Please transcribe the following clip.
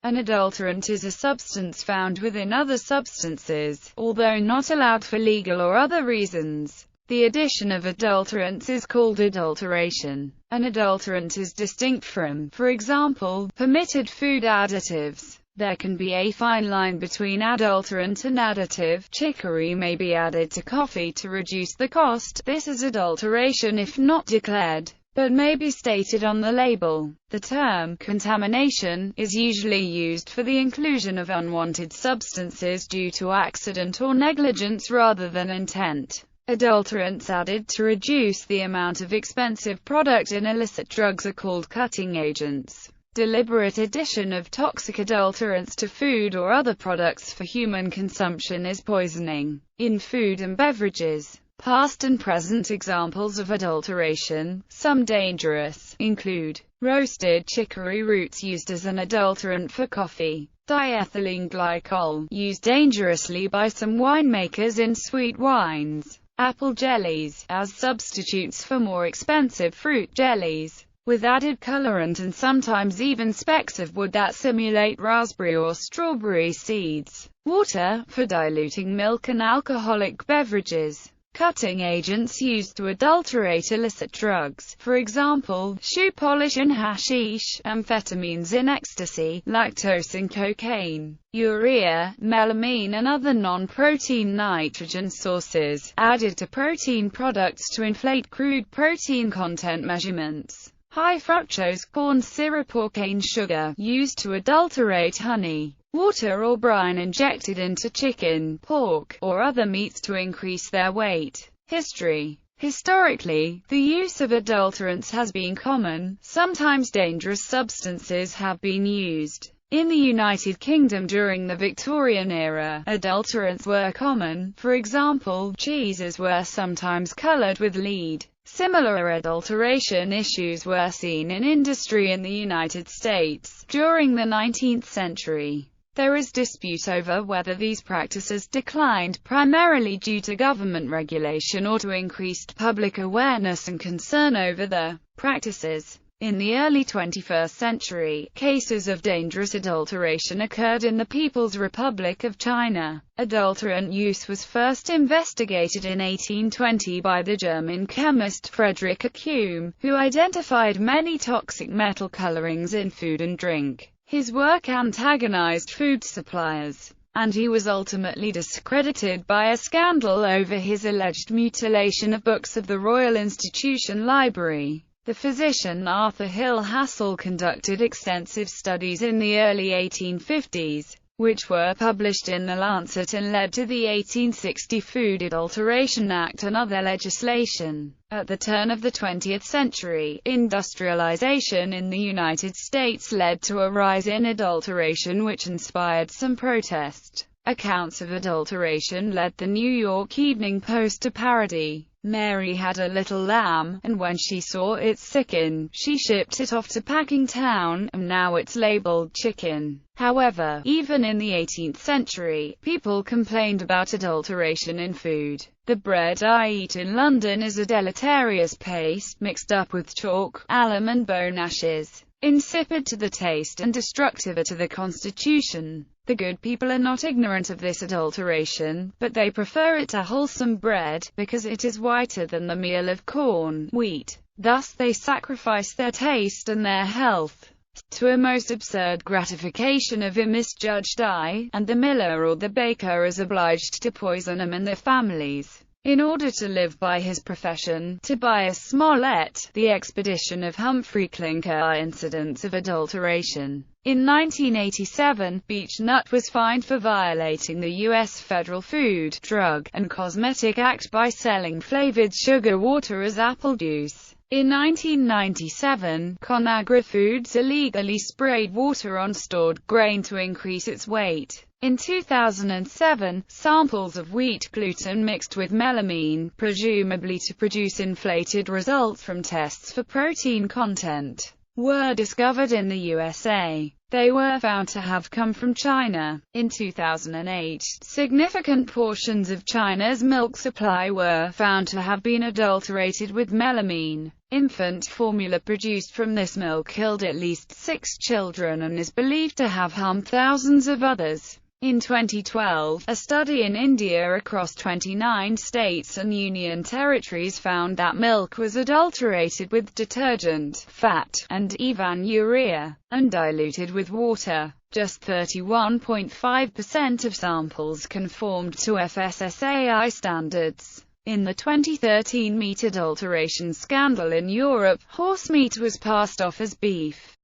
An adulterant is a substance found within other substances, although not allowed for legal or other reasons. The addition of adulterants is called adulteration. An adulterant is distinct from, for example, permitted food additives. There can be a fine line between adulterant and additive. Chicory may be added to coffee to reduce the cost. This is adulteration if not declared, but may be stated on the label. The term contamination is usually used for the inclusion of unwanted substances due to accident or negligence rather than intent. Adulterants added to reduce the amount of expensive product in illicit drugs are called cutting agents. Deliberate addition of toxic adulterants to food or other products for human consumption is poisoning. In food and beverages, past and present examples of adulteration, some dangerous, include roasted chicory roots used as an adulterant for coffee, diethylene glycol, used dangerously by some winemakers in sweet wines, apple jellies, as substitutes for more expensive fruit jellies, with added colorant and sometimes even specks of wood that simulate raspberry or strawberry seeds, water, for diluting milk and alcoholic beverages. Cutting agents used to adulterate illicit drugs, for example, shoe polish in hashish, amphetamines in ecstasy, lactose in cocaine, urea, melamine and other non-protein nitrogen sources, added to protein products to inflate crude protein content measurements. High fructose corn syrup or cane sugar, used to adulterate honey, water or brine injected into chicken, pork, or other meats to increase their weight. History. Historically, the use of adulterants has been common. Sometimes dangerous substances have been used. In the United Kingdom during the Victorian era, adulterants were common. For example, cheeses were sometimes colored with lead. Similar adulteration issues were seen in industry in the United States during the 19th century. There is dispute over whether these practices declined primarily due to government regulation or to increased public awareness and concern over the practices. In the early 21st century, cases of dangerous adulteration occurred in the People's Republic of China. Adulterant use was first investigated in 1820 by the German chemist Friedrich Acum, who identified many toxic metal colorings in food and drink. His work antagonized food suppliers, and he was ultimately discredited by a scandal over his alleged mutilation of books of the Royal Institution Library. The physician Arthur Hill Hassell conducted extensive studies in the early 1850s, which were published in The Lancet and led to the 1860 Food Adulteration Act and other legislation. At the turn of the 20th century, industrialization in the United States led to a rise in adulteration which inspired some protest. Accounts of adulteration led the New York Evening Post to parody, "Mary had a little lamb, and when she saw it sicken, she shipped it off to Packingtown, and now it's labeled chicken." However, even in the 18th century, people complained about adulteration in food. "The bread I eat in London is a deleterious paste, mixed up with chalk, alum and bone ashes, insipid to the taste and destructive to the constitution." The good people are not ignorant of this adulteration, but they prefer it to wholesome bread, because it is whiter than the meal of corn, wheat. Thus they sacrifice their taste and their health to a most absurd gratification of a misjudged eye, and the miller or the baker is obliged to poison them and their families in order to live by his profession. Tobias Smollett, The Expedition of Humphrey Clinker. Incidents of adulteration. In 1987, Beech-Nut was fined for violating the U.S. Federal Food, Drug, and Cosmetic Act by selling flavored sugar water as apple juice. In 1997, ConAgra Foods illegally sprayed water on stored grain to increase its weight. In 2007, samples of wheat gluten mixed with melamine, presumably to produce inflated results from tests for protein content, were discovered in the USA. They were found to have come from China. In 2008, significant portions of China's milk supply were found to have been adulterated with melamine. Infant formula produced from this milk killed at least 6 children and is believed to have harmed thousands of others. In 2012, a study in India across 29 states and union territories found that milk was adulterated with detergent, fat, and even urea, and diluted with water. Just 31.5% of samples conformed to FSSAI standards. In the 2013 meat adulteration scandal in Europe, horse meat was passed off as beef.